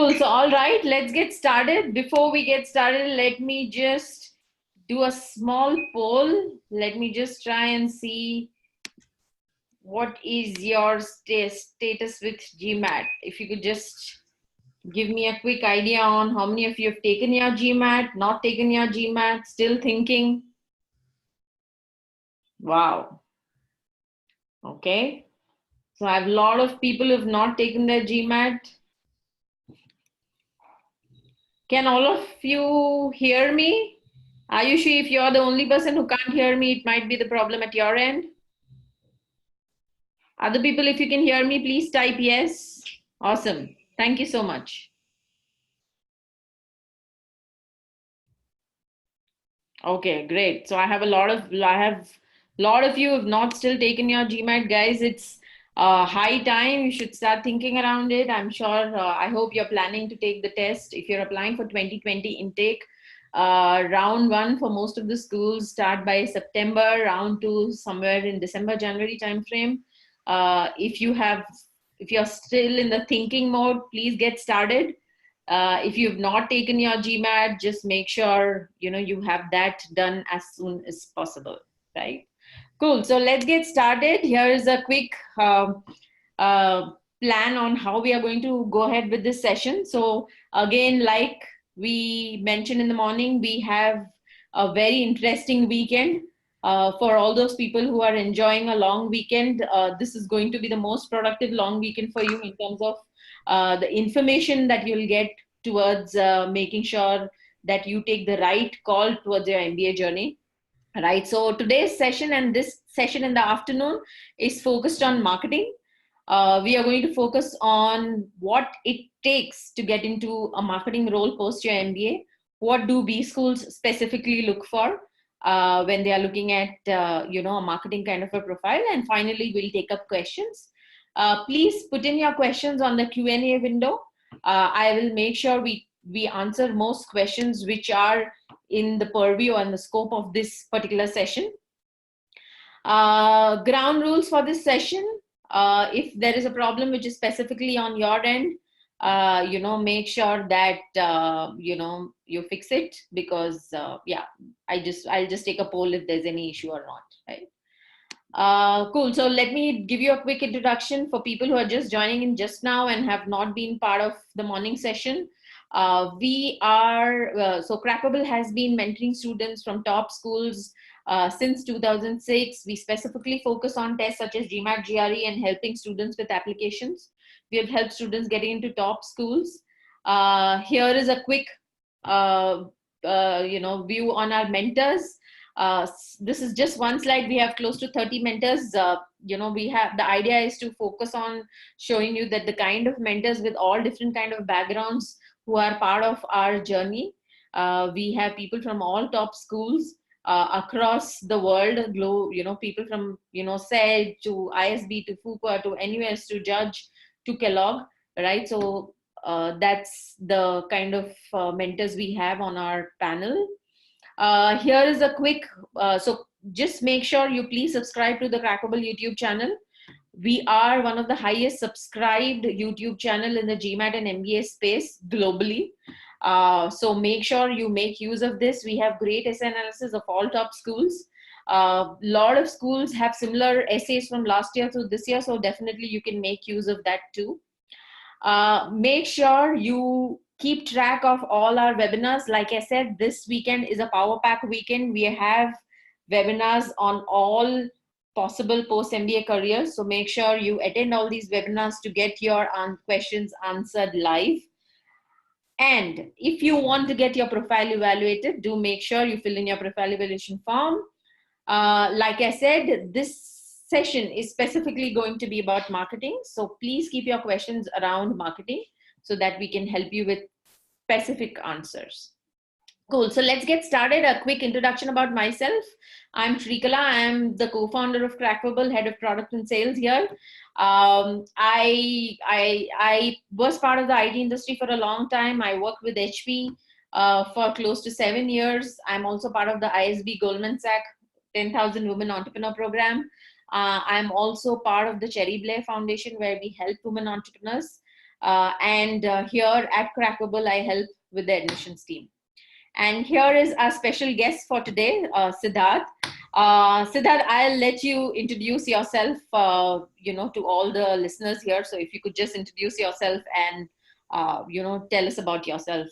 Cool. So, all right, let's get started. Before we get started, let me just do a small poll. Let me just try and see what is your status with GMAT. If you could just give me a quick idea on how many of you have taken your GMAT, not taken your GMAT, still thinking. Wow. Okay. So I have a lot of people who have not taken their GMAT. Can all of you hear me? Are you sure if you're the only person who can't hear me, it might be the problem at your end? Other people, if you can hear me, please type yes. Awesome. Thank you so much. Okay, great. So I have a lot of you have not still taken your GMAT, guys. It's high time. You should start thinking around it. I'm sure. I hope you're planning to take the test. If you're applying for 2020 intake, round one for most of the schools start by September. Round two somewhere in December, January timeframe. If you're still in the thinking mode, please get started. If you've not taken your GMAT, just make sure you have that done as soon as possible, right? Cool. So let's get started. Here is a quick plan on how we are going to go ahead with this session. So again, like we mentioned in the morning, we have a very interesting weekend. For all those people who are enjoying a long weekend, this is going to be the most productive long weekend for you in terms of the information that you'll get towards making sure that you take the right call towards your MBA journey. Right. So today's session and this session in the afternoon is focused on marketing. We are going to focus on what it takes to get into a marketing role post your MBA. What do B schools specifically look for when they are looking at a marketing kind of a profile? And finally, we'll take up questions. Please put in your questions on the Q&A window. I will make sure we answer most questions which are in the purview and the scope of this particular session. Ground rules for this session. If there is a problem which is specifically on your end, make sure that you fix it, because I'll just take a poll if there's any issue or not, right? Cool. So let me give you a quick introduction for people who are just joining in just now and have not been part of the morning session. So CrackAble has been mentoring students from top schools since 2006. We specifically focus on tests such as GMAT, GRE, and helping students with applications. We have helped students getting into top schools. Here is a quick view on our mentors. This is just one slide. We have close to 30 mentors. The idea is to focus on showing you that the kind of mentors with all different kind of backgrounds who are part of our journey. We have people from all top schools across the world, people from SED to ISB to Fuqua to NUS to Judge to Kellogg, right? So that's the kind of mentors we have on our panel. Here is a quick, so just make sure you please subscribe to the CrackAble YouTube channel. We are one of the highest subscribed YouTube channel in the GMAT and MBA space globally. So make sure you make use of this. We have great essay analysis of all top schools. Lot of schools have similar essays from last year to this year, so definitely you can make use of that too. Make sure you keep track of all our webinars. Like I said, this weekend is a power pack weekend. We have webinars on all possible post-MBA careers. So make sure you attend all these webinars to get your questions answered live. And if you want to get your profile evaluated, do make sure you fill in your profile evaluation form. Like I said, this session is specifically going to be about marketing. So please keep your questions around marketing so that we can help you with specific answers. Cool. So let's get started. A quick introduction about myself. I'm Shrikala. I'm the co-founder of CrackAble, head of product and sales here. I was part of the IT industry for a long time. I worked with HP for close to 7 years. I'm also part of the ISB Goldman Sachs 10,000 Women Entrepreneur Program. I'm also part of the Cherry Blair Foundation, where we help women entrepreneurs. And here at CrackAble, I help with the admissions team. And here is our special guest for today, Siddharth. Siddharth, I'll let you introduce yourself, to all the listeners here. So if you could just introduce yourself and, tell us about yourself.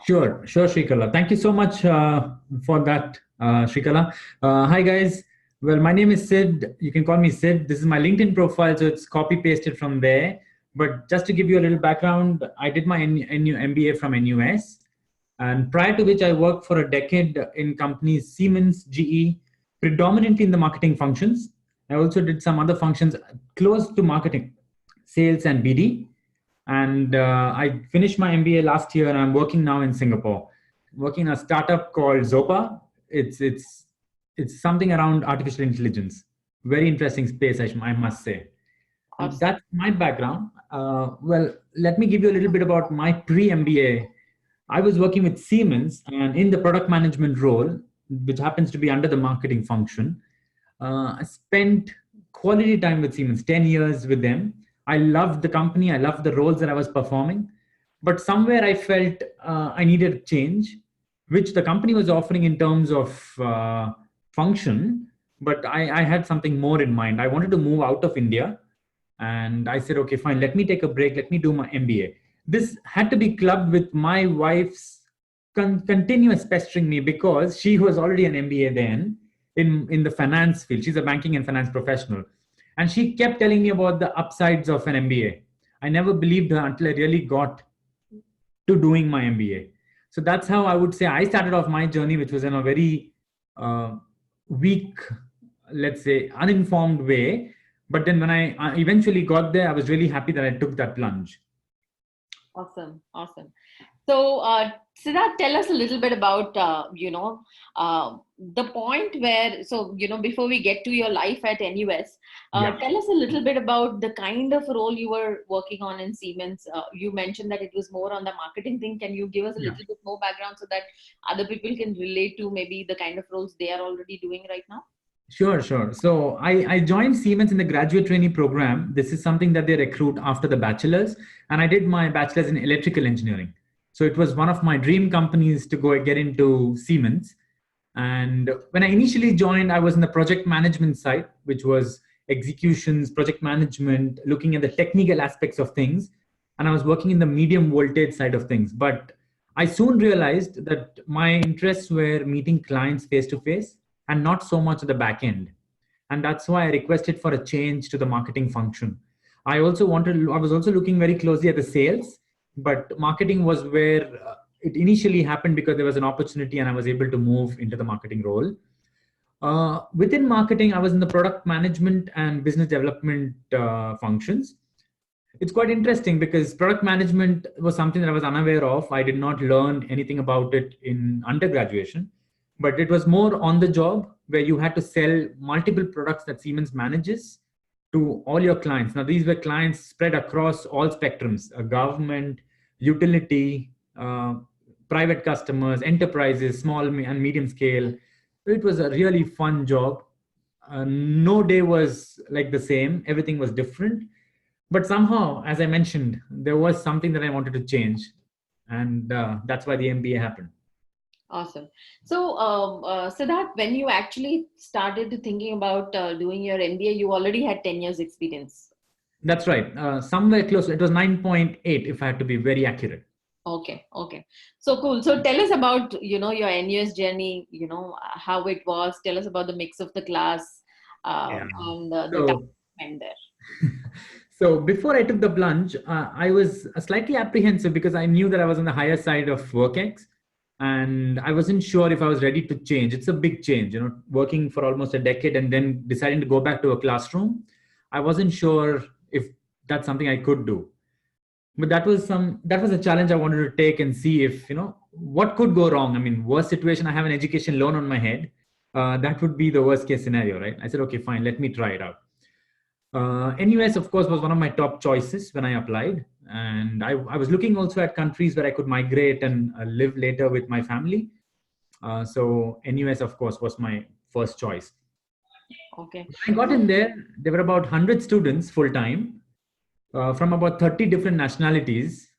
Sure, Shrikala. Thank you so much for that, Shrikala. Hi, guys. Well, my name is Sid. You can call me Sid. This is my LinkedIn profile, so it's copy pasted from there. But just to give you a little background, I did my MBA from NUS, and prior to which I worked for a decade in companies Siemens, GE, predominantly in the marketing functions. I also did some other functions close to marketing, sales, and BD. And I finished my MBA last year, and I'm working now in Singapore, working in a startup called Zopa. It's something around artificial intelligence. Very interesting space, I must say. And Awesome. that's my background. Well, let me give you a little bit about my pre-MBA. I was working with Siemens and in the product management role, which happens to be under the marketing function. I spent quality time with Siemens, 10 years with them. I loved the company. I loved the roles that I was performing. But somewhere I felt I needed a change, which the company was offering in terms of function. But I had something more in mind. I wanted to move out of India. And I said, okay, fine, let me take a break. Let me do my MBA. This had to be clubbed with my wife's continuous pestering me because she was already an MBA then in the finance field. She's a banking and finance professional. And she kept telling me about the upsides of an MBA. I never believed her until I really got to doing my MBA. So that's how I would say I started off my journey, which was in a very weak, let's say, uninformed way. But then when I eventually got there, I was really happy that I took that plunge. Awesome. So, Siddharth, tell us a little bit about, the point where, before we get to your life at NUS, tell us a little bit about the kind of role you were working on in Siemens. You mentioned that it was more on the marketing thing. Can you give us a little bit more background so that other people can relate to maybe the kind of roles they are already doing right now? Sure. So I joined Siemens in the graduate trainee program. This is something that they recruit after the bachelor's. And I did my bachelor's in electrical engineering. So it was one of my dream companies to go get into Siemens. And when I initially joined, I was in the project management side, which was executions, project management, looking at the technical aspects of things. And I was working in the medium voltage side of things. But I soon realized that my interests were meeting clients face to face and not so much at the back end. And that's why I requested for a change to the marketing function. I was also looking very closely at the sales, but marketing was where it initially happened because there was an opportunity and I was able to move into the marketing role. Within marketing, I was in the product management and business development functions. It's quite interesting because product management was something that I was unaware of. I did not learn anything about it in undergraduation, but it was more on the job where you had to sell multiple products that Siemens manages to all your clients. Now, these were clients spread across all spectrums, government, utility, private customers, enterprises, small and medium scale. It was a really fun job. No day was like the same. Everything was different. But somehow, as I mentioned, there was something that I wanted to change. And that's why the MBA happened. Awesome. So, Siddharth, when you actually started thinking about doing your MBA, you already had 10 years experience. That's right. Somewhere close. It was 9.8, if I had to be very accurate. Okay. So cool. So tell us about, your NUS journey, how it was. Tell us about the mix of the class and the time spent there. So before I took the plunge, I was slightly apprehensive because I knew that I was on the higher side of WorkX. And I wasn't sure if I was ready to change. It's a big change, working for almost a decade and then deciding to go back to a classroom. I wasn't sure if that's something I could do. But that was a challenge I wanted to take and see if, what could go wrong. I mean, worst situation, I have an education loan on my head. That would be the worst case scenario, right? I said, okay, fine, let me try it out. NUS, of course, was one of my top choices when I applied. And I was looking also at countries where I could migrate and live later with my family. So NUS, of course, was my first choice. Okay. When I got in there were about 100 students full time. from about 30 different nationalities.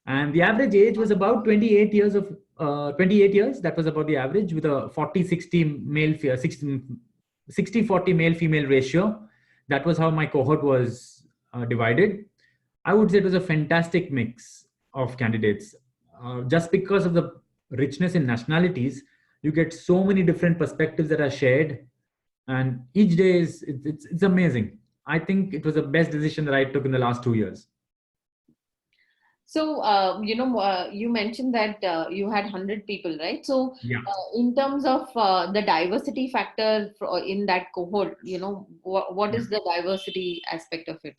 And the average age was about 28 years of 28 years. That was about the average, with a 40-60 male 60-40 male female ratio. That was how my cohort was divided. I would say it was a fantastic mix of candidates. Just because of the richness in nationalities, you get so many different perspectives that are shared, and each day is it's amazing. I think it was the best decision that I took in the last 2 years. So, you mentioned that you had 100 people, right? So, Yeah. in terms of the diversity factor in that cohort, what is the diversity aspect of it?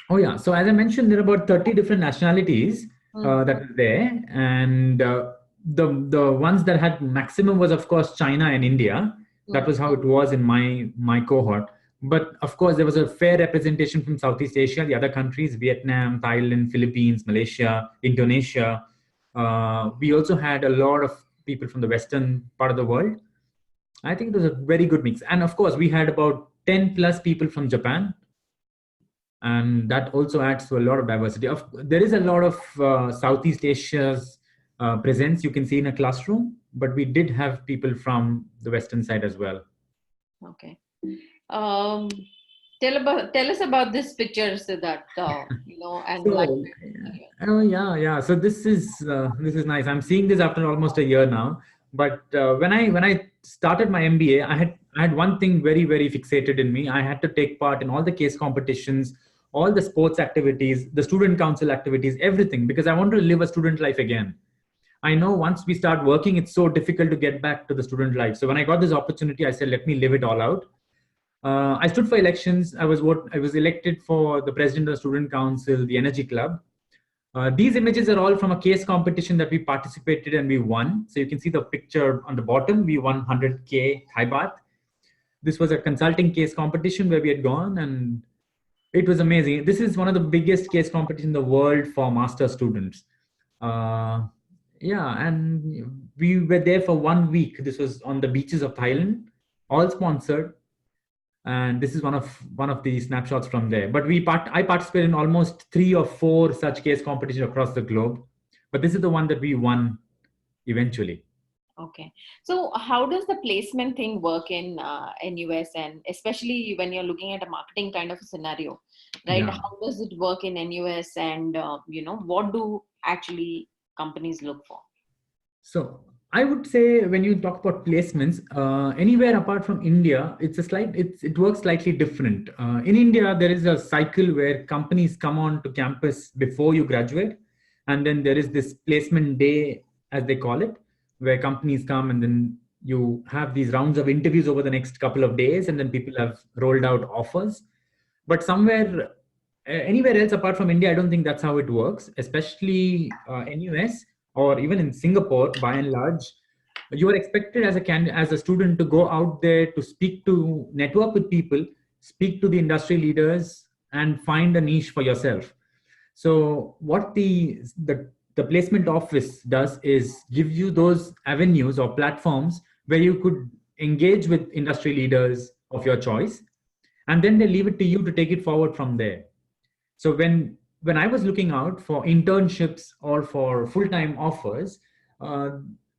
Oh yeah. So as I mentioned, there are about 30 different nationalities that are there, and the ones that had maximum was of course China and India. That was how it was in my cohort. But of course, there was a fair representation from Southeast Asia, the other countries: Vietnam, Thailand, Philippines, Malaysia, Indonesia. We also had a lot of people from the western part of the world. I think it was a very good mix, and of course, we had about 10 plus people from Japan, and that also adds to a lot of diversity. There is a lot of Southeast Asia's presence you can see in a classroom, but we did have people from the Western side as well. Okay. Tell us about this picture, Siddharth. And yeah. So this is nice. I'm seeing this after almost a year now. But when I started my MBA, I had one thing very very fixated in me. I had to take part in all the case competitions, all the sports activities, the student council activities, everything, because I want to live a student life again. I know once we start working, it's so difficult to get back to the student life. So when I got this opportunity, I said, let me live it all out. I stood for elections. I was elected for the president of the student council, the energy club. These images are all from a case competition that we participated and we won. So you can see the picture on the bottom. We won 100K Thai baht. This was a consulting case competition where we had gone, and it was amazing. This is one of the biggest case competitions in the world for master students. And we were there for 1 week. This was on the beaches of Thailand, all sponsored. And this is one of the snapshots from there. But I participated in almost 3 or 4 such case competitions across the globe. But this is the one that we won eventually. Okay. So how does the placement thing work in NUS, and especially when you're looking at a marketing kind of a scenario, right? Yeah. How does it work in NUS, and what do actually companies look for? So I would say when you talk about placements, anywhere apart from India, it works slightly different. In India, there is a cycle where companies come on to campus before you graduate, and then there is this placement day, as they call it, where companies come and then you have these rounds of interviews over the next couple of days, and then people have rolled out offers. But anywhere else apart from India, I don't think that's how it works, especially NUS or even in Singapore. By and large, you are expected as a student to go out there to network with people, speak to the industry leaders, and find a niche for yourself. So what the placement office does is give you those avenues or platforms where you could engage with industry leaders of your choice, and then they leave it to you to take it forward from there. So when I was looking out for internships or for full-time offers,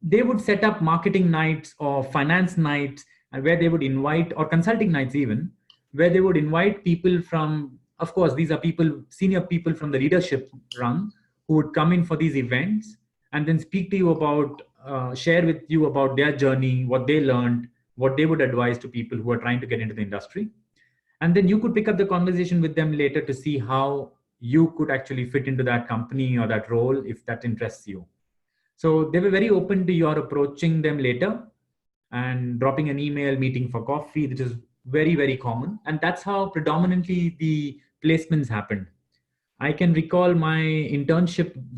they would set up marketing nights or finance nights, where they would invite, or consulting nights even, where they would invite people from, of course, these are senior people from the leadership rung, who would come in for these events and then speak to you about, share with you about their journey, what they learned, what they would advise to people who are trying to get into the industry. And then you could pick up the conversation with them later to see how you could actually fit into that company or that role if that interests you. So they were very open to your approaching them later and dropping an email, meeting for coffee, which is very, very common. And that's how predominantly the placements happened. I can recall my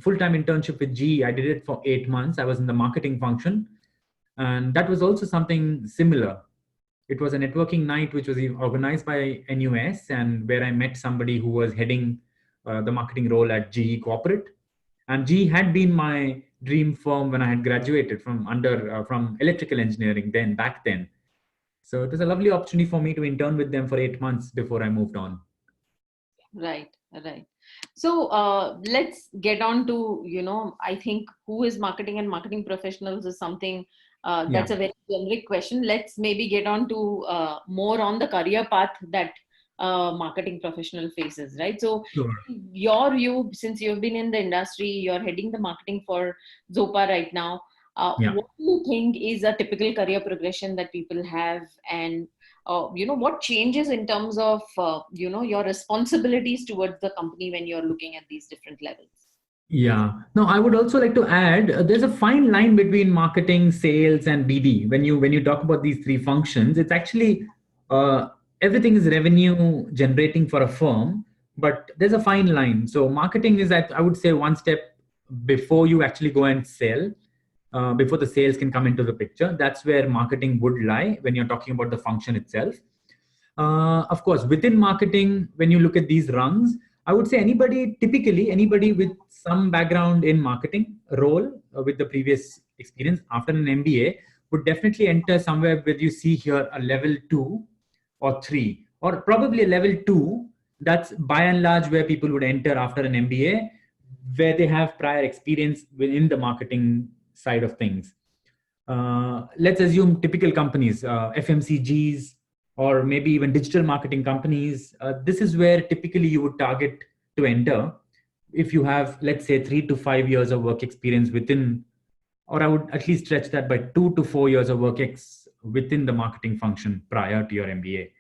full-time internship with GE. I did it for 8 months. I was in the marketing function. And that was also something similar. It was a networking night which was organized by NUS, and where I met somebody who was heading the marketing role at GE Corporate. And GE had been my dream firm when I had graduated from electrical engineering back then. So it was a lovely opportunity for me to intern with them for 8 months before I moved on. Right. Right. So let's get on to, I think who is marketing and marketing professionals is something Yeah, that's a very generic question. Let's maybe get on to more on the career path that marketing professional faces, right? So sure. your view, since you've been in the industry, you're heading the marketing for Zopa right now. Yeah. What do you think is a typical career progression that people have, and what changes in terms of your responsibilities towards the company when you're looking at these different levels? Yeah. No, I would also like to add there's a fine line between marketing, sales, and BD. When you talk about these three functions, it's actually uh, everything is revenue generating for a firm, but there's a fine line. So marketing is, I would say, one step before you actually go and sell, before the sales can come into the picture. That's where marketing would lie when you're talking about the function itself. Of course, within marketing, when you look at these rungs, I would say typically anybody with some background in marketing role with the previous experience after an MBA would definitely enter somewhere where you see here a level 2 or 3, or probably a level 2. That's by and large where people would enter after an MBA, where they have prior experience within the marketing side of things. Let's assume typical companies, FMCGs, or maybe even digital marketing companies. This is where typically you would target to enter if you have, let's say, 3 to 5 years of work experience within, or I would at least stretch that by 2 to 4 years of within the marketing function prior to your MBA.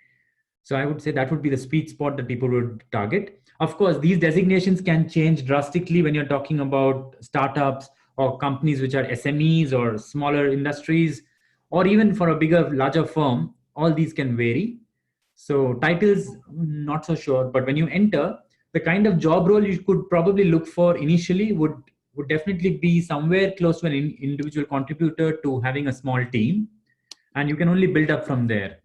So I would say that would be the sweet spot that people would target. Of course, these designations can change drastically when you're talking about startups or companies which are SMEs or smaller industries, or even for a bigger, larger firm. All these can vary. So titles, not so sure, but when you enter, the kind of job role you could probably look for initially would definitely be somewhere close to an individual contributor to having a small team, and you can only build up from there.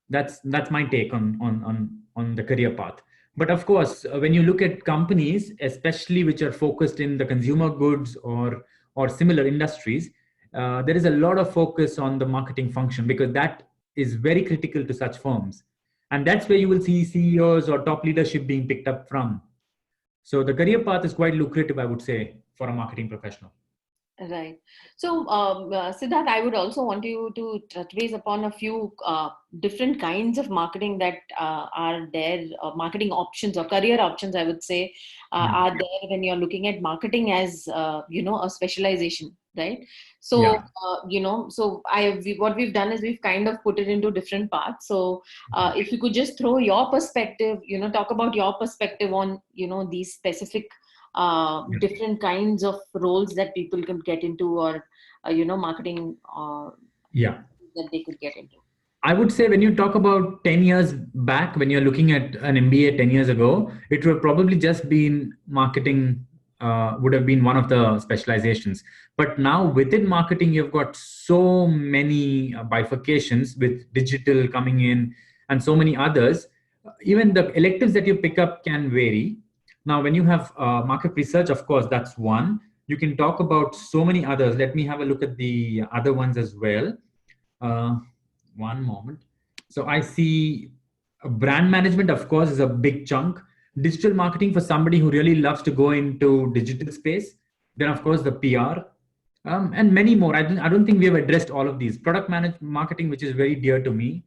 That's my take on the career path. But of course, when you look at companies, especially which are focused in the consumer goods or similar industries, there is a lot of focus on the marketing function, because that is very critical to such firms, and that's where you will see CEOs or top leadership being picked up from. So the career path is quite lucrative, I would say, for a marketing professional. Right. So, Siddharth, I would also want you to touch base upon a few different kinds of marketing that are there, marketing options or career options, I would say, Yeah. are there when you're looking at marketing as, a specialization, right? So, Yeah. what we've done is we've kind of put it into different parts. So, if you could just throw your perspective, talk about your perspective on, these specific different kinds of roles that people can get into, or marketing Yeah. that they could get into. I would say when you talk about 10 years back, when you're looking at an MBA 10 years ago, it would probably just been marketing, would have been one of the specializations. But now within marketing, you've got so many bifurcations with digital coming in and so many others. Even the electives that you pick up can vary. Now, when you have market research, of course, that's one. You can talk about so many others. Let me have a look at the other ones as well. Uh, One moment. So I see brand management, of course, is a big chunk. Digital marketing for somebody who really loves to go into digital space. Then, of course, the PR, and many more. I don't think we have addressed all of these. Marketing, which is very dear to me.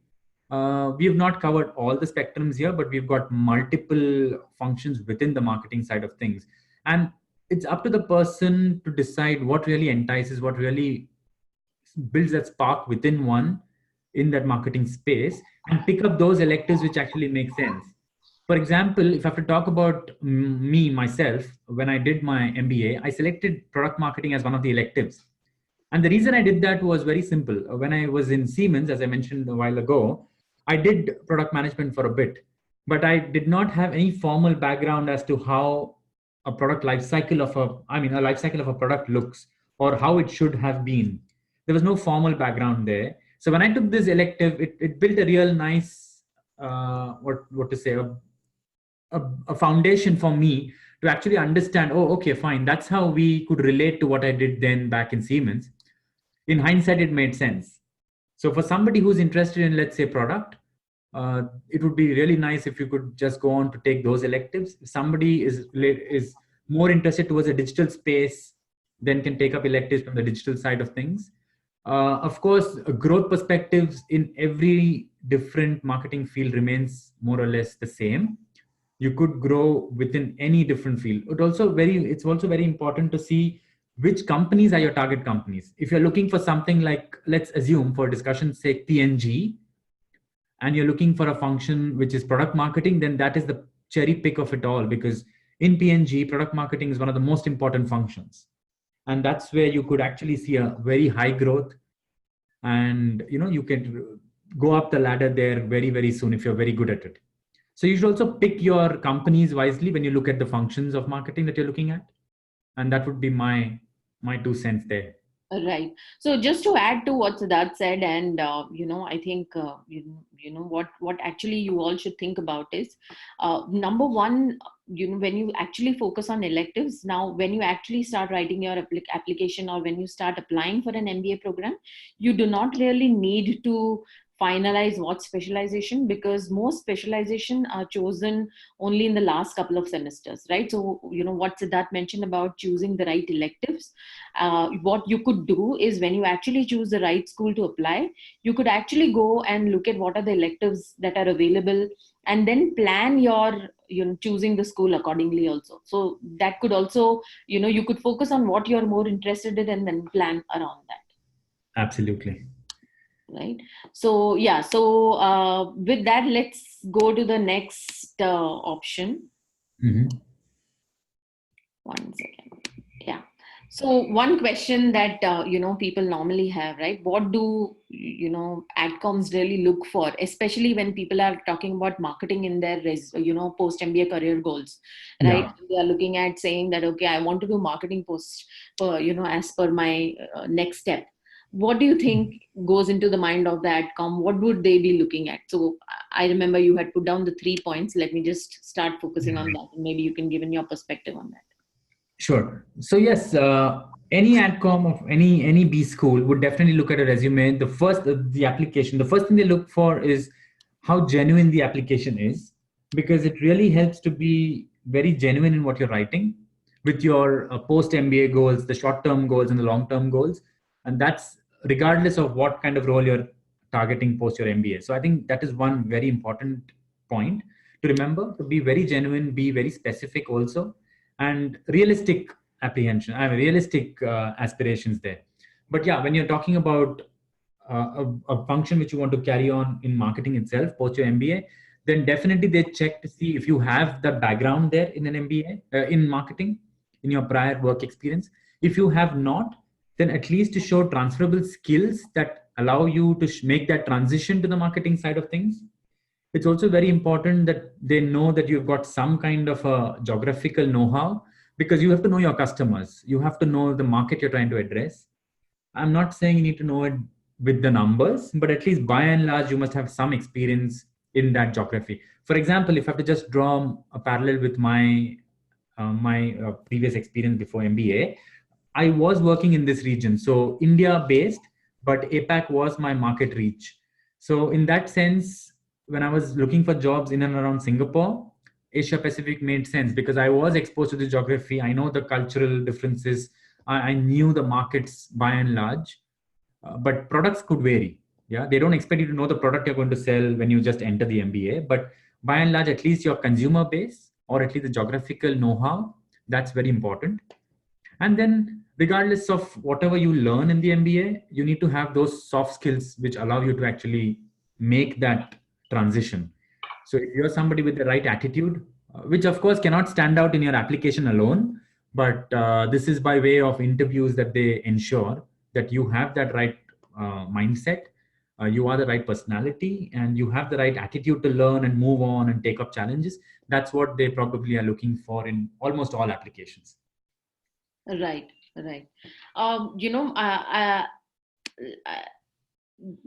We have not covered all the spectrums here, but we've got multiple functions within the marketing side of things. And it's up to the person to decide what really entices, what really builds that spark within one in that marketing space, and pick up those electives which actually make sense. For example, if I have to talk about me myself, when I did my MBA, I selected product marketing as one of the electives. And the reason I did that was very simple. When I was in Siemens, as I mentioned a while ago, I did product management for a bit, but I did not have any formal background as to how a life cycle of a product looks, or how it should have been. There was no formal background there. So when I took this elective, it built a real nice, what to say, a foundation for me to actually understand, oh, okay, fine. That's how we could relate to what I did then back in Siemens. In hindsight, it made sense. So for somebody who's interested in, let's say, product, it would be really nice if you could just go on to take those electives. If somebody is more interested towards a digital space, then can take up electives from the digital side of things. Of course, growth perspectives in every different marketing field remains more or less the same. You could grow within any different field. It's also very important to see which companies are your target companies. If you're looking for something like, let's assume for discussion's sake, PNG, and you're looking for a function which is product marketing, then that is the cherry pick of it all, because in PNG, product marketing is one of the most important functions. And that's where you could actually see a very high growth, and you can go up the ladder there very, very soon if you're very good at it. So you should also pick your companies wisely when you look at the functions of marketing that you're looking at. And that would be my 2 cents there. Right. So just to add to what Siddharth said, and I think what actually you all should think about is, number one, when you actually focus on electives, now when you actually start writing your application, or when you start applying for an MBA program, you do not really need to finalize what specialization, because most specialization are chosen only in the last couple of semesters, right? So what Siddharth mentioned about choosing the right electives, what you could do is, when you actually choose the right school to apply, you could actually go and look at what are the electives that are available, and then plan your choosing the school accordingly also. So that could also, you could focus on what you're more interested in and then plan around that. Absolutely. Right. So yeah, so with that, let's go to the next option. Mm-hmm. One second. Yeah. So one question that people normally have, right? What do AdComs really look for, especially when people are talking about marketing in their post MBA career goals, right? Yeah. They are looking at saying that, okay, I want to do marketing post for as per my next step. What do you think goes into the mind of the AdCom? What would they be looking at? So I remember you had put down the 3 points. Let me just start focusing on that, and maybe you can give in your perspective on that. Sure. So yes, any AdCom of any B school would definitely look at a resume. The application, the first thing they look for is how genuine the application is, because it really helps to be very genuine in what you're writing with your post MBA goals, the short term goals and the long term goals, and that's regardless of what kind of role you're targeting post your MBA. So I think that is one very important point to remember, to be very genuine, be very specific also, and realistic apprehension. I have realistic aspirations there. But yeah, when you're talking about a function which you want to carry on in marketing itself, post your MBA, then definitely they check to see if you have the background there in an MBA, in marketing, in your prior work experience. If you have not, then at least to show transferable skills that allow you to make that transition to the marketing side of things. It's also very important that they know that you've got some kind of a geographical know-how, because you have to know your customers. You have to know the market you're trying to address. I'm not saying you need to know it with the numbers, but at least by and large, you must have some experience in that geography. For example, if I have to just draw a parallel with my previous experience before MBA, I was working in this region, so India based, but APAC was my market reach. So in that sense, when I was looking for jobs in and around Singapore, Asia Pacific made sense because I was exposed to the geography. I know the cultural differences. I knew the markets by and large, but products could vary. Yeah, they don't expect you to know the product you're going to sell when you just enter the MBA. But by and large, at least your consumer base, or at least the geographical know-how, that's very important. And then, regardless of whatever you learn in the MBA, you need to have those soft skills which allow you to actually make that transition. So if you're somebody with the right attitude, which of course cannot stand out in your application alone, but this is by way of interviews that they ensure that you have that right mindset, you are the right personality, and you have the right attitude to learn and move on and take up challenges. That's what they probably are looking for in almost all applications. Right, right.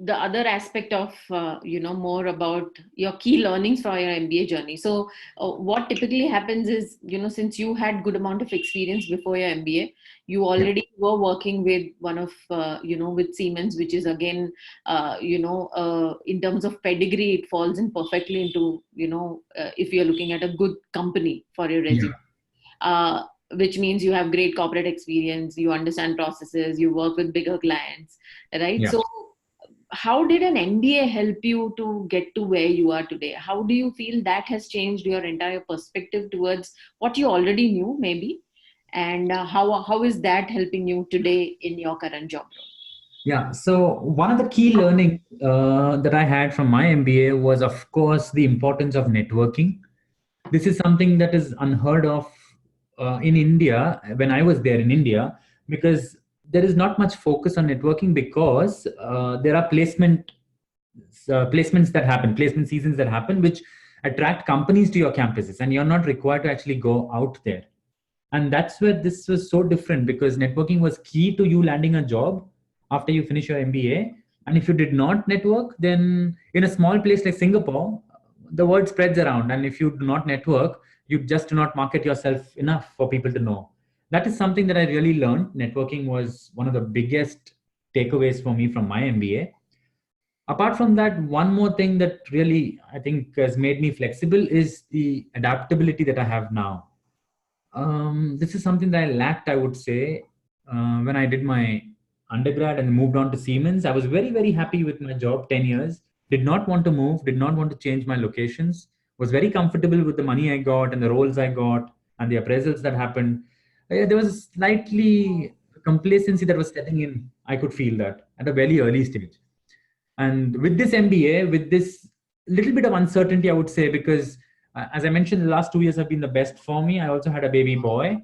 the other aspect of more about your key learnings for your MBA journey. So what typically happens is, since you had good amount of experience before your MBA, you Yeah. already were working with one of with Siemens, which is again in terms of pedigree, it falls in perfectly into if you're looking at a good company for your Yeah. resume. uh, which means you have great corporate experience, you understand processes, you work with bigger clients, right? Yeah. So how did an MBA help you to get to where you are today? How do you feel that has changed your entire perspective towards what you already knew, maybe? And how is that helping you today in your current job role? Yeah. So one of the key learning that I had from my MBA was, of course, the importance of networking. This is something that is unheard of in India when I was there in India, because there is not much focus on networking, because there are placements that happen, placement seasons that happen, which attract companies to your campuses, and you're not required to actually go out there. And that's where this was so different, because networking was key to you landing a job after you finish your MBA. And if you did not network, then in a small place like Singapore, the word spreads around. And if you do not network, you just do not market yourself enough for people to know. That is something that I really learned. Networking was one of the biggest takeaways for me from my MBA. Apart from that, one more thing that really I think has made me flexible is the adaptability that I have now. This is something that I lacked, I would say, when I did my undergrad and moved on to Siemens. I was very, very happy with my job, 10 years. Did not want to move, did not want to change my locations, was very comfortable with the money I got and the roles I got and the appraisals that happened. There was a slightly complacency that was setting in. I could feel that at a very early stage. And with this MBA, with this little bit of uncertainty, I would say, because as I mentioned, the last 2 years have been the best for me. I also had a baby boy.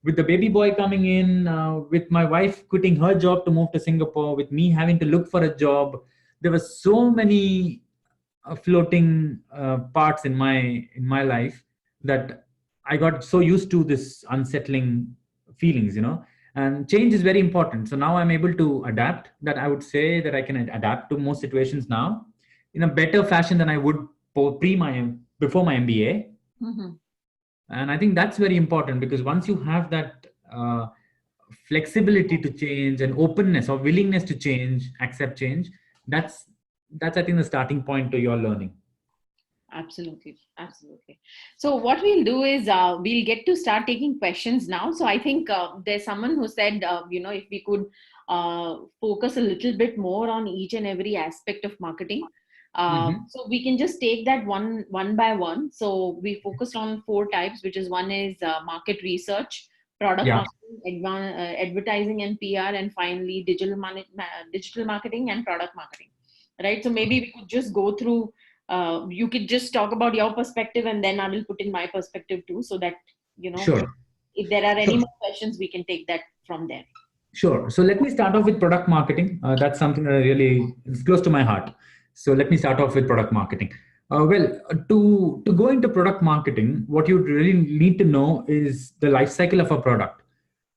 With the baby boy coming in, with my wife quitting her job to move to Singapore, with me having to look for a job, there were so many floating parts in my life that I got so used to this unsettling feelings. And change is very important. So now I'm able to adapt. That I would say that I can adapt to most situations now in a better fashion than I would before my MBA. Mhm. And I think that's very important, because once you have that flexibility to change and openness or willingness to change, accept change, that's that's I think the starting point to your learning. Absolutely, absolutely. So what we'll do is we'll get to start taking questions now. So I think there's someone who said, if we could focus a little bit more on each and every aspect of marketing. Hmm. So we can just take that one by one. So we focused on four types, which is one is market research, product Yeah, marketing, advertising and PR, and finally digital marketing and product marketing. Right. So maybe we could just go through, you could just talk about your perspective and then I will put in my perspective too, so that, you know, sure. if there are any Sure. more questions, we can take that from there. Sure. So let me start off with product marketing. That's something that really is close to my heart. So let me start off with product marketing. To go into product marketing, what you really need to know is the life cycle of a product.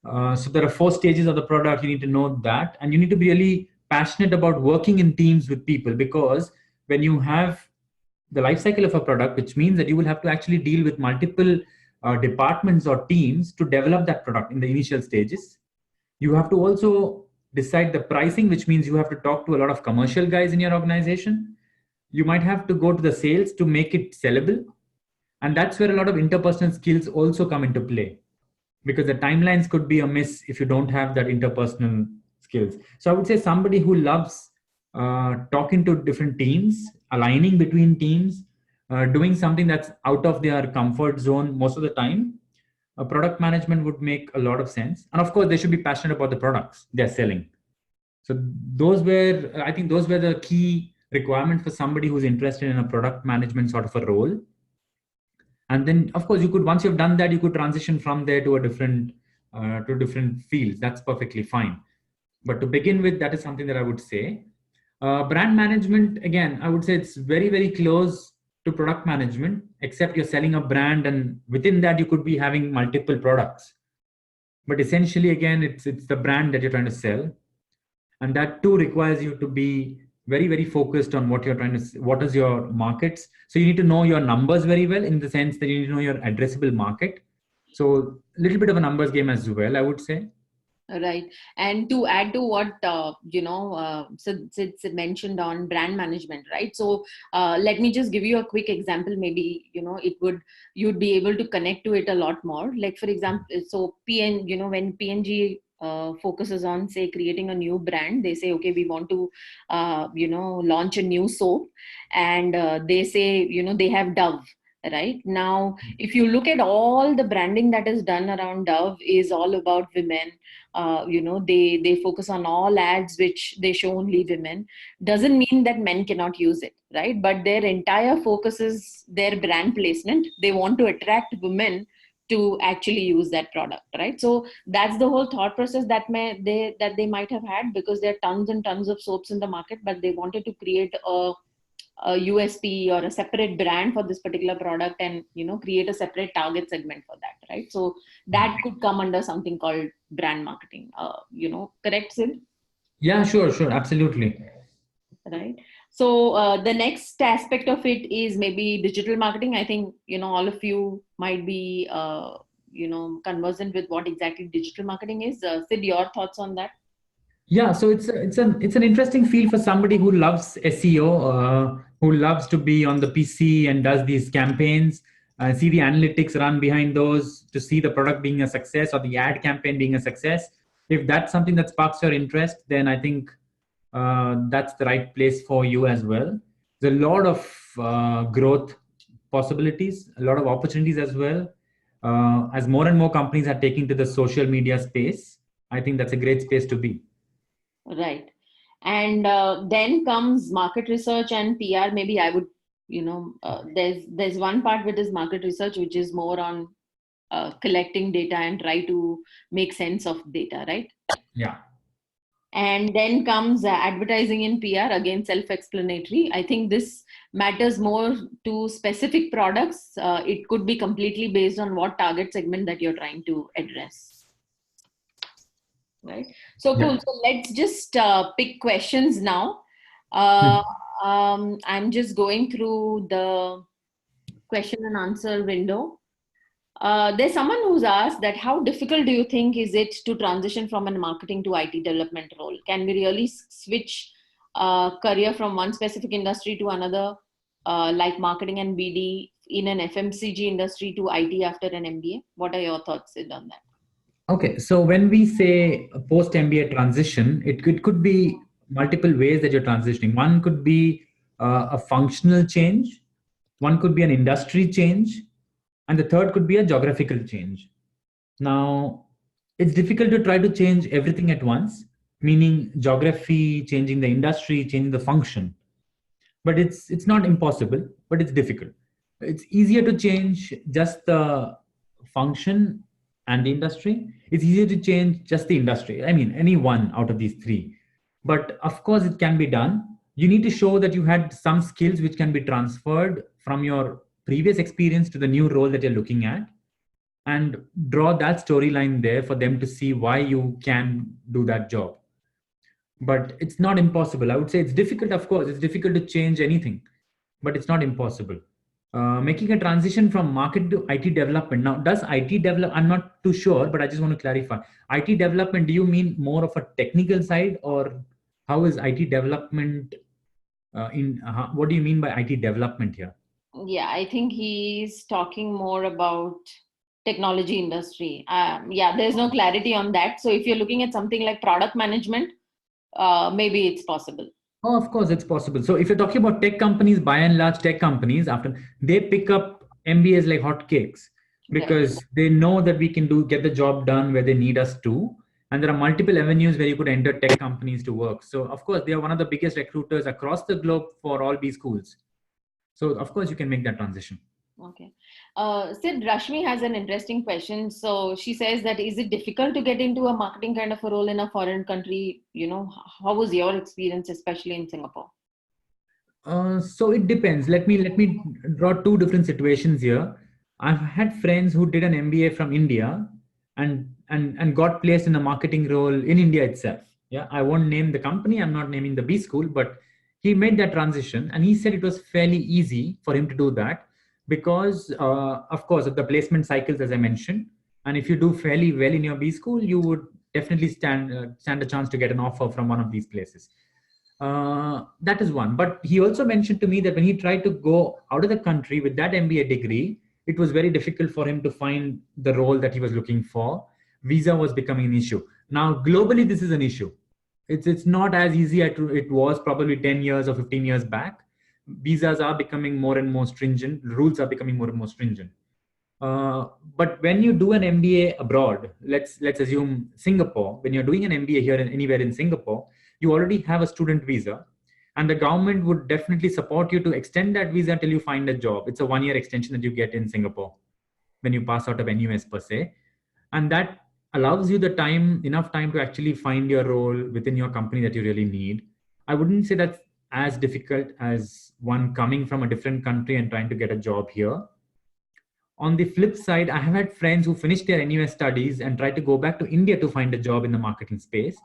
So there are 4 stages of the product. You need to know that, and you need to be really passionate about working in teams with people, because when you have the life cycle of a product, which means that you will have to actually deal with multiple departments or teams to develop that product in the initial stages. You have to also decide the pricing, which means you have to talk to a lot of commercial guys in your organization. You might have to go to the sales to make it sellable. And that's where a lot of interpersonal skills also come into play, because the timelines could be amiss if you don't have that interpersonal skills. So I would say somebody who loves talking to different teams, aligning between teams, doing something that's out of their comfort zone most of the time, product management would make a lot of sense. And of course, they should be passionate about the products they're selling. So I think those were the key requirements for somebody who's interested in a product management sort of a role. And then of course you could, once you've done that, you could transition from there to a different fields. That's perfectly fine. But to begin with, that is something that I would say. Brand management, again, I would say it's very, very close to product management, except you're selling a brand, and within that you could be having multiple products. But essentially, again, it's the brand that you're trying to sell. and that too requires you to be very, very focused on what you're trying to, what is your markets. So you need to know your numbers very well, in the sense that you need to know your addressable market. So a little bit of a numbers game as well, I would say. Right. And to add to what, Sid mentioned on brand management, right? So let me just give you a quick example. Maybe, you'd be able to connect to it a lot more. Like, for example, so when PNG focuses on, say, creating a new brand, they say, okay, we want to, launch a new soap. And they say, they have Dove. Right now, if you look at all the branding that is done around Dove, is all about women. They focus on all ads which they show only women. Doesn't mean that men cannot use it, right? But their entire focus is their brand placement. They want to attract women to actually use that product, right? So that's the whole thought process that they might have had, because there are tons and tons of soaps in the market, but they wanted to create a USP or a separate brand for this particular product, and create a separate target segment for that, right? So that could come under something called brand marketing. Correct, Sid? Yeah, sure, sure, absolutely. Right. So the next aspect of it is maybe digital marketing. I think all of you might be conversant with what exactly digital marketing is. Sid, your thoughts on that? Yeah, so it's an interesting field for somebody who loves SEO, who loves to be on the PC and does these campaigns, see the analytics run behind those to see the product being a success or the ad campaign being a success. If that's something that sparks your interest, then I think that's the right place for you as well. There's a lot of growth possibilities, a lot of opportunities as well. As more and more companies are taking to the social media space, I think that's a great space to be. Right. And then comes market research and PR. Maybe I would, there's one part with this market research, which is more on collecting data and try to make sense of data, right? Yeah. And then comes advertising and PR, again, self-explanatory. I think this matters more to specific products. It could be completely based on what target segment that you're trying to address. Right. So cool. Yeah. So let's just pick questions now. I'm just going through the question and answer window. There's someone who's asked that how difficult do you think is it to transition from a marketing to IT development role? Can we really switch career from one specific industry to another, like marketing and BD in an FMCG industry to IT after an MBA? What are your thoughts, Sid, on that? Okay, so when we say a post MBA transition, it could be multiple ways that you're transitioning. One could be a functional change, one could be an industry change, and the third could be a geographical change. Now, it's difficult to try to change everything at once, meaning geography, changing the industry, changing the function. But it's not impossible, but it's difficult. It's easier to change just the function and the industry. It's easier to change just the industry. I mean, any one out of these three. But of course, it can be done. You need to show that you had some skills which can be transferred from your previous experience to the new role that you're looking at, and draw that storyline there for them to see why you can do that job. But it's not impossible. I would say it's difficult. Of course, it's difficult to change anything, but it's not impossible. Making a transition from market to IT development. Now, does IT develop? I'm not too sure, but I just want to clarify. IT development, do you mean more of a technical side, or how is IT development what do you mean by IT development here? Yeah, I think he's talking more about technology industry. Yeah, there's no clarity on that. So if you're looking at something like product management, maybe it's possible. Oh, of course, it's possible. So if you're talking about tech companies, by and large, tech companies, after they pick up MBAs like hotcakes, Correct. because they know that we can get the job done where they need us to. And there are multiple avenues where you could enter tech companies to work. So of course, they are one of the biggest recruiters across the globe for all B schools. So of course, you can make that transition. Okay. Sid, Rashmi has an interesting question. So she says that is it difficult to get into a marketing kind of a role in a foreign country? How was your experience, especially in Singapore? So it depends. Let me draw two different situations here. I've had friends who did an MBA from India and got placed in a marketing role in India itself. Yeah, I won't name the company. I'm not naming the B school, but he made that transition, and he said it was fairly easy for him to do that because, of course, of the placement cycles, as I mentioned. And if you do fairly well in your B school, you would definitely stand a chance to get an offer from one of these places. That is one. But he also mentioned to me that when he tried to go out of the country with that MBA degree, it was very difficult for him to find the role that he was looking for. Visa was becoming an issue. Now, globally, this is an issue. It's not as easy as it was probably 10 years or 15 years back. Visas are becoming more and more stringent. Rules are becoming more and more stringent. But when you do an MBA abroad, let's assume Singapore. When you're doing an MBA here and anywhere in Singapore, you already have a student visa, and the government would definitely support you to extend that visa until you find a job. It's a 1 year extension that you get in Singapore when you pass out of NUS per se, and that allows you the time, enough time to actually find your role within your company that you really need. I wouldn't say that's as difficult as one coming from a different country and trying to get a job here. On the flip side, I have had friends who finished their NUS studies and tried to go back to India to find a job in the marketing space.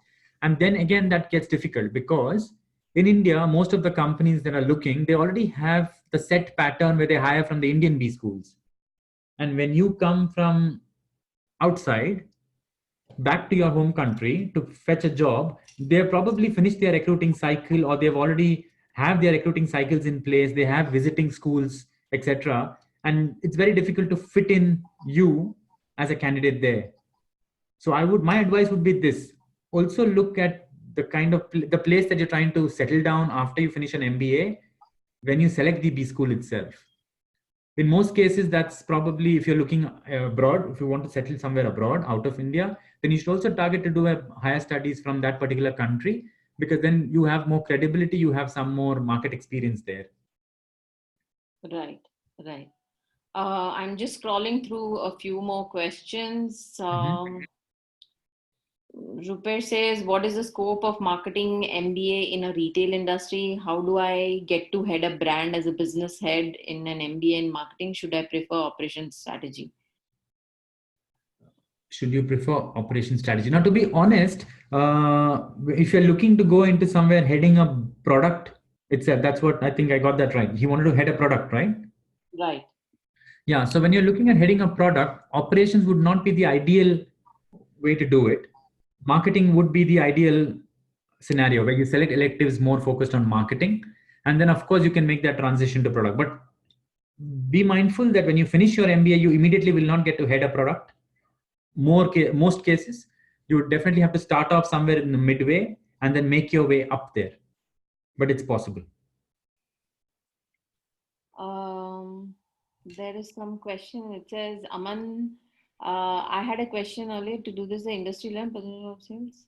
And then again, that gets difficult because in India, most of the companies that are looking, they already have the set pattern where they hire from the Indian B schools. And when you come from outside, back to your home country to fetch a job, they've probably finished their recruiting cycle, or they've already have their recruiting cycles in place. They have visiting schools, etc. And it's very difficult to fit in you as a candidate there. So my advice would be this: also look at the kind of the place that you're trying to settle down after you finish an MBA when you select the B school itself. In most cases, that's probably, if you're looking abroad, if you want to settle somewhere abroad out of India, then you should also target to do a higher studies from that particular country, because then you have more credibility, you have some more market experience there. Right. I'm just scrolling through a few more questions. Rupesh says, what is the scope of marketing MBA in a retail industry? How do I get to head a brand as a business head in an MBA in marketing? Should I prefer operations strategy? Should you prefer operation strategy? Now, to be honest, if you're looking to go into somewhere heading a product itself, that's what I think I got that right. He wanted to head a product, right? Right. Yeah. So when you're looking at heading a product, operations would not be the ideal way to do it. Marketing would be the ideal scenario where you select electives more focused on marketing. And then, of course, you can make that transition to product. But be mindful that when you finish your MBA, you immediately will not get to head a product. Most cases, you would definitely have to start off somewhere in the midway and then make your way up there. But it's possible. There is some question. It says, Aman, I had a question earlier to do this, the industry learn percentage of sales.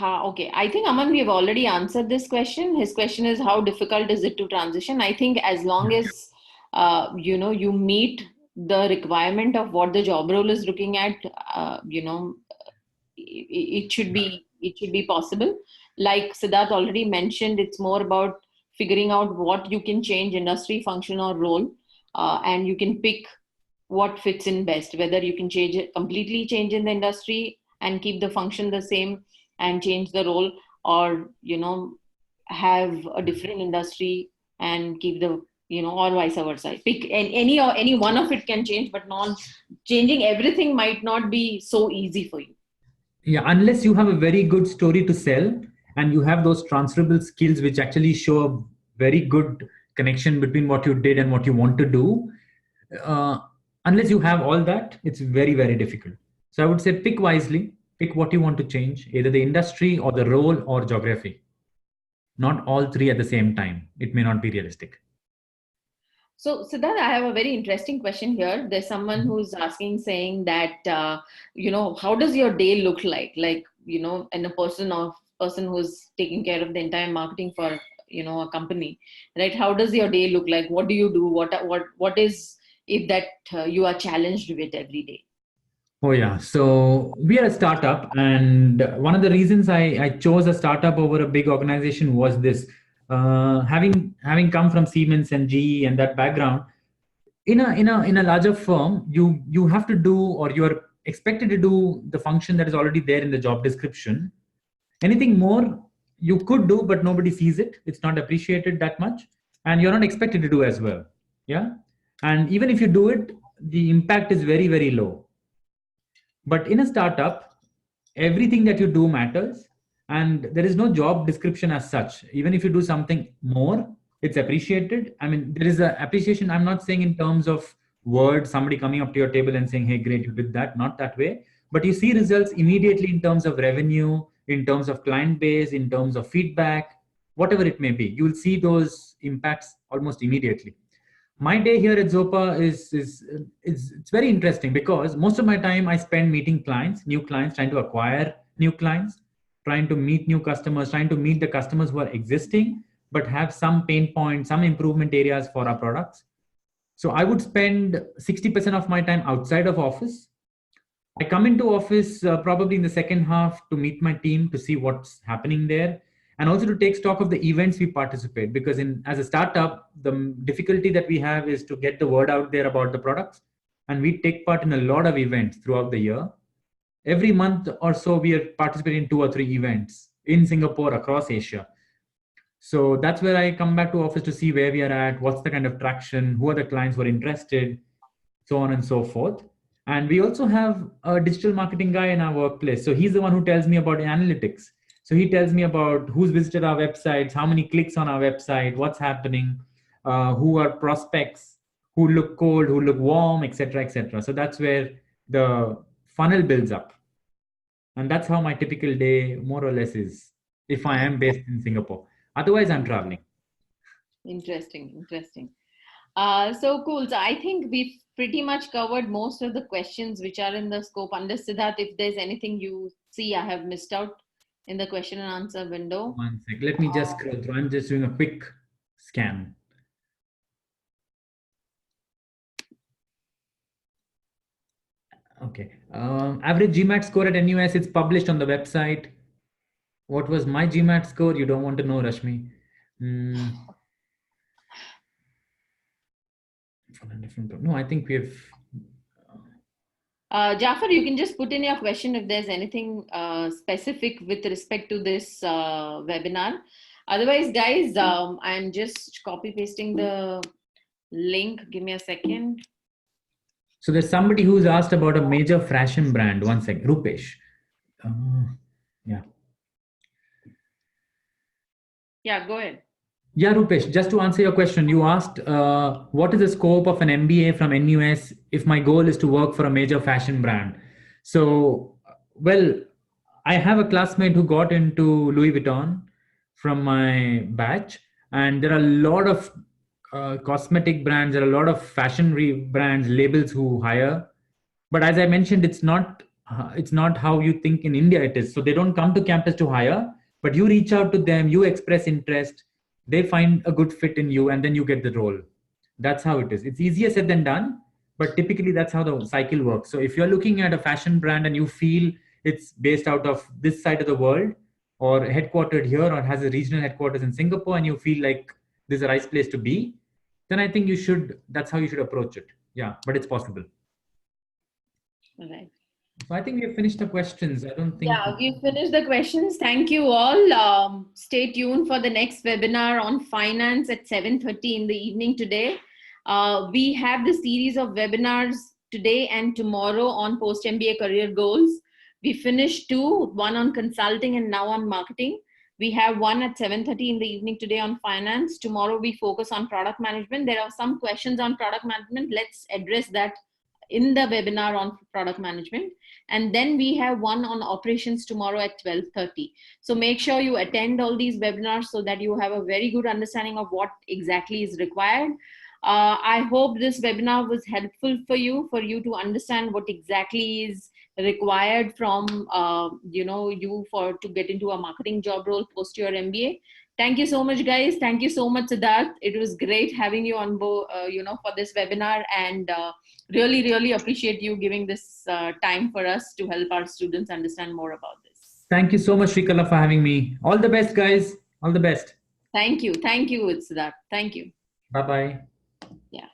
Okay, I think Aman, we have already answered this question. His question is, how difficult is it to transition? I think as long as you meet the requirement of what the job role is looking at, it should be possible. Like Siddharth already mentioned, it's more about figuring out what you can change, industry, function, or role, and you can pick what fits in best. Whether you can completely change in the industry and keep the function the same and change the role, or have a different industry and keep the or vice versa. Pick any one of it can change, but not changing everything might not be so easy for you. Yeah, unless you have a very good story to sell and you have those transferable skills which actually show a very good connection between what you did and what you want to do. Unless you have all that, it's very, very difficult. So I would say pick wisely, pick what you want to change, either the industry or the role or geography. Not all three at the same time. It may not be realistic. So, Siddharth, I have a very interesting question here. There's someone who's asking, saying that, how does your day look like? Like, and a person who's taking care of the entire marketing for, a company, right? How does your day look like? What do you do? What is it that you are challenged with every day? Oh yeah, so we are a startup, and one of the reasons I chose a startup over a big organization was this: having come from Siemens and GE and that background, in a larger firm, you have to do, or you're expected to do the function that is already there in the job description. Anything more you could do, but nobody sees it. It's not appreciated that much, and you're not expected to do as well. Yeah. And even if you do it, the impact is very, very low. But in a startup, everything that you do matters, and there is no job description as such. Even if you do something more, it's appreciated. I mean, there is a appreciation. I'm not saying in terms of words, somebody coming up to your table and saying, hey, great, you did that. Not that way. But you see results immediately in terms of revenue, in terms of client base, in terms of feedback, whatever it may be. You will see those impacts almost immediately. My day here at Zopa is it's very interesting because most of my time I spend meeting clients, new clients, trying to acquire new clients, trying to meet new customers, trying to meet the customers who are existing but have some pain points, some improvement areas for our products. So I would spend 60% of my time outside of office. I come into office probably in the second half to meet my team, to see what's happening there, and also to take stock of the events we participate. Because as a startup, the difficulty that we have is to get the word out there about the products, and we take part in a lot of events throughout the year. Every month or so, we are participating in 2 or 3 events in Singapore, across Asia. So that's where I come back to office to see where we are at, what's the kind of traction, who are the clients who are interested, so on and so forth. And we also have a digital marketing guy in our workplace. So he's the one who tells me about analytics. So he tells me about who's visited our websites, how many clicks on our website, what's happening, who are prospects, who look cold, who look warm, etc., etc. So that's where the funnel builds up. And that's how my typical day more or less is, if I am based in Singapore. Otherwise, I'm traveling. Interesting. So cool. So I think we've pretty much covered most of the questions which are in the scope. Unless, Siddharth, if there's anything you see I have missed out in the question and answer window. One sec. Let me just scroll through. I'm just doing a quick scan. Okay. Average GMAT score at NUS, it's published on the website. What was my GMAT score? You don't want to know, Rashmi. No, I think we have. Jafar, you can just put in your question if there's anything specific with respect to this webinar. Otherwise, guys, I'm just copy pasting the link. Give me a second. So there's somebody who's asked about a major fashion brand. One second, Rupesh. Yeah. Yeah, go ahead. Yeah, Rupesh, just to answer your question, you asked what is the scope of an MBA from NUS if my goal is to work for a major fashion brand? So, well, I have a classmate who got into Louis Vuitton from my batch, and there are a lot of cosmetic brands, there are a lot of fashion brands, labels who hire. But as I mentioned, it's not how you think in India it is. So they don't come to campus to hire, but you reach out to them, you express interest, they find a good fit in you, and then you get the role. That's how it is. It's easier said than done, but typically that's how the cycle works. So if you're looking at a fashion brand and you feel it's based out of this side of the world or headquartered here or has a regional headquarters in Singapore, and you feel like this is a nice place to be, then I think that's how you should approach it. Yeah, but it's possible. All right. So I think we have finished the questions. I don't think. Yeah, we've finished the questions. Thank you all. Stay tuned for the next webinar on finance at 7:30 in the evening today. We have the series of webinars today and tomorrow on post-MBA career goals. We finished 2, one on consulting and now on marketing. We have one at 7:30 in the evening today on finance. Tomorrow we focus on product management. There are some questions on product management. Let's address that in the webinar on product management. And then we have one on operations tomorrow at 12:30. So make sure you attend all these webinars so that you have a very good understanding of what exactly is required. I hope this webinar was helpful for you to understand what exactly is required from to get into a marketing job role post your MBA. Thank you so much, guys. Thank you so much, Siddharth. It was great having you on board, for this webinar, and really, really appreciate you giving this time for us to help our students understand more about this. Thank you so much, Shrikala, for having me. All the best, guys. All the best. Thank you. Thank you, Siddharth. Thank you. Bye-bye. Yeah.